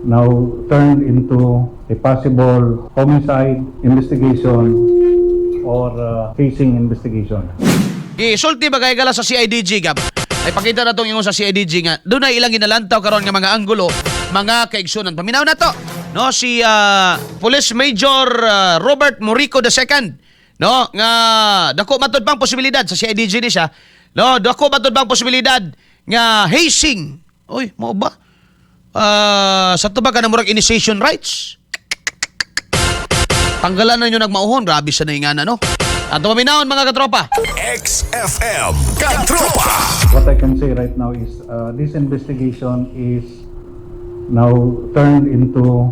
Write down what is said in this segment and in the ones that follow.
now turned into a possible homicide investigation or casing investigation. Gisulti ba kay gala sa CIDG gab? Ay pakita na tong ingon sa CIDG nga doon na ilang ginalantaw karon nga mga anggulo, mga kaigsunan. Paminaw na to. No si Police Major Robert Morico II. No nga dako matud pang posibilidad sa CIDG ni siya. No dako matud pang posibilidad nga hazing. Oy, mo ba? Sa to ba ka na murag initiation rights? Tanggalan na nyo nagmauhon. Grabe sa naingana, no? At paminahon, mga katropa. XFM Katropa. What I can say right now is this investigation is now turned into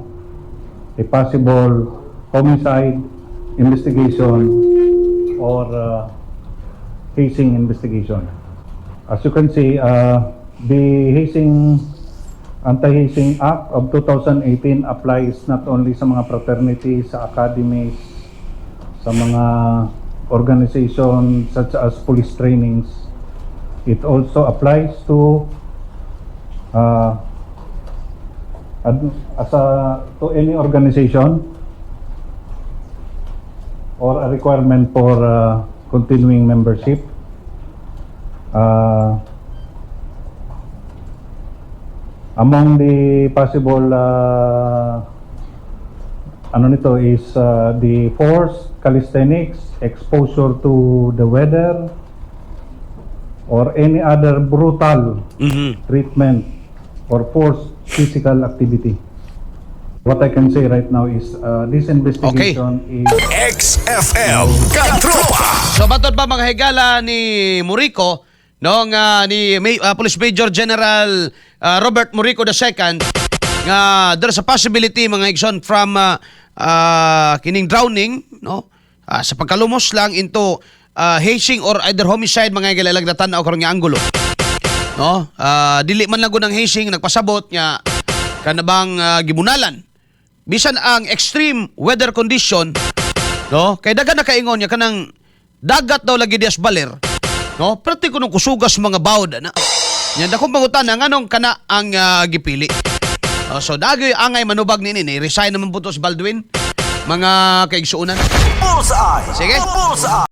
a possible homicide investigation or hazing investigation. As you can see, the Anti-Hazing Act of 2018 applies not only sa mga fraternities, sa academies, sa mga organizations such as police trainings. It also applies to to any organization or a requirement for continuing membership. Among the possible nito is the force, calisthenics, exposure to the weather, or any other brutal treatment or forced physical activity. What I can say right now is this investigation is XFM Katropa. So batod pa mga higala ni Morico no nga ni Police Major General Robert Morico II nga there's a possibility mga igsoon from kining drowning no sa pagkalumos lang into hazing or either homicide mga higala lang natanaw karon nga anggulo no dili man lang gud ang hazing nagpasabot nga kanabang gibunalan bisan ang extreme weather condition no kay daghan na kaingon nya kanang dagat daw lagi dias baler no perti kuno kusugas mga bawd na nya dakong pangutan nganong kana ang gipili so dagoy angay manubag ni resign naman po to si Baldwin mga kaigsuunan Bullseye. sige Bullseye.